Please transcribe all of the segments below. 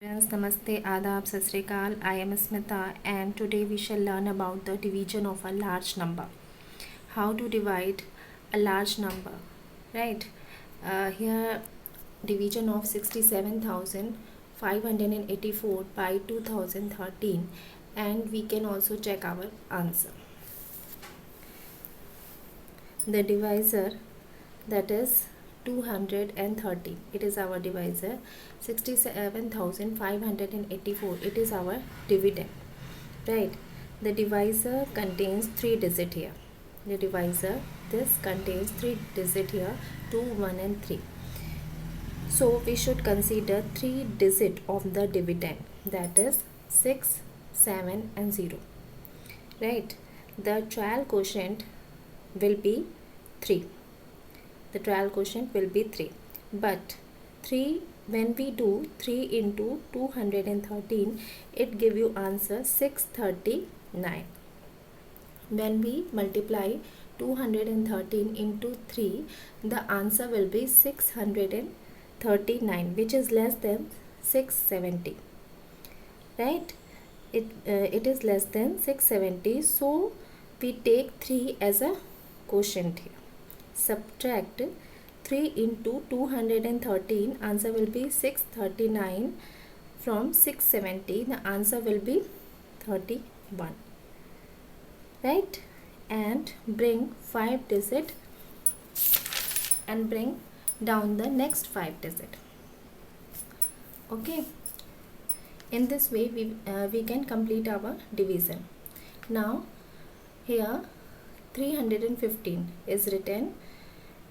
Friends, Namaste, Adab, Sat Sri Akal. I am Smita and today we shall learn about the division of a large number. How to divide a large number, right? Here division of 67,584 by 2013 and we can also check our answer. The divisor, that is 230, it is our divisor. 67,584, it is our dividend, right? The divisor contains 3 digits here. The divisor, this contains 3 digits here, 2, 1 and 3. So we should consider 3 digits of the dividend, that is 6, 7 and 0, right? The trial quotient will be 3. The trial quotient will be 3. But 3, when we do 3 into 213, it give you answer 639. When we multiply 213 into 3, the answer will be 639, which is less than 670, right? It is less than 670, so we take 3 as a quotient here. Subtract 3 into 213, answer will be 639 from 670, the answer will be 31, right? And bring 5 digit and bring down the next 5 digit. Okay, in this way we can complete our division. Now here 315 is written,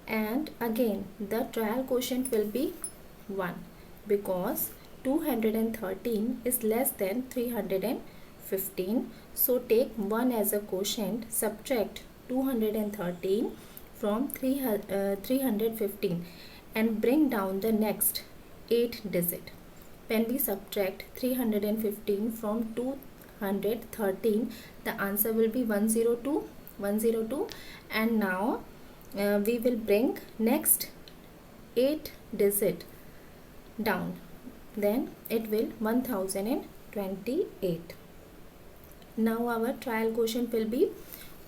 and again the trial quotient will be 1 because 213 is less than 315. So take 1 as a quotient, subtract 213 from 315 and bring down the next 8 digit. When we subtract 315 from 213, the answer will be 102, and now we will bring next 8 digit down, then it will 1028. Now our trial quotient will be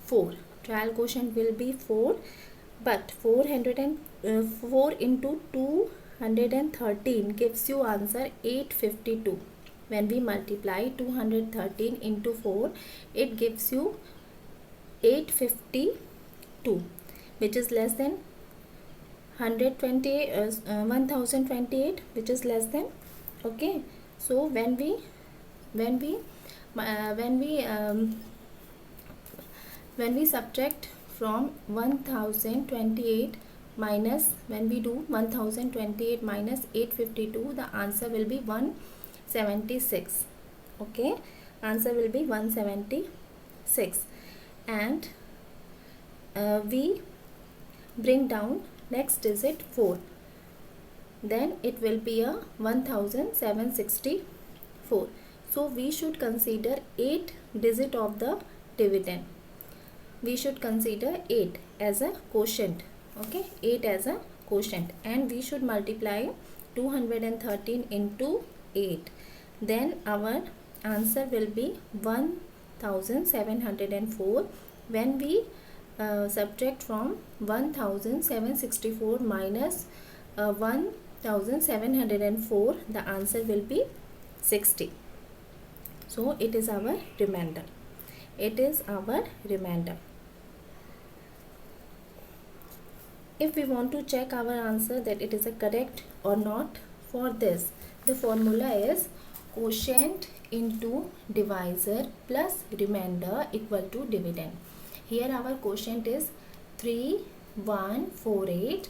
4. Trial quotient will be 4, but 4 into 213 gives you answer 852. When we multiply 213 into 4, it gives you 852, which is less than 1028, which is less than. Okay, so when we subtract from 1028 minus, when we do 1028 minus 852, the answer will be 176. Okay, answer will be 176, and we bring down next digit 4, then it will be a 1764. so we should consider 8 digit of the dividend. We should consider 8 as a quotient. Okay, 8 as a quotient, and we should multiply 213 into 8, then our answer will be 1704. When we subtract from 1764 minus 1704, the answer will be 60. So it is our remainder. It is our remainder. If we want to check our answer that it is a correct or not, for this the formula is quotient into divisor plus remainder equal to dividend. Here our quotient is 3148,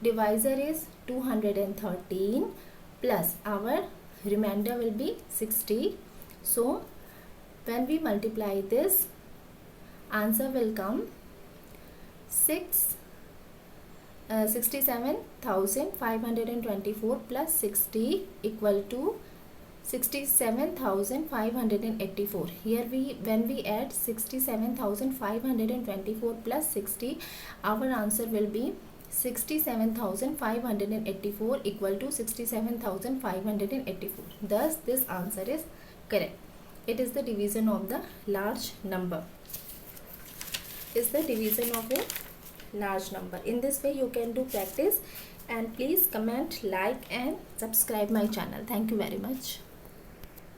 divisor is 213, plus our remainder will be 60. So when we multiply this, answer will come 67,524 plus 60 equal to 67,584. Here when we add 67,524 plus 60, our answer will be 67,584 equal to 67,584. Thus this answer is correct. It is the division of the large number. Is the division of a large number. In this way you can do practice, and please comment, like and subscribe my channel. Thank you very much.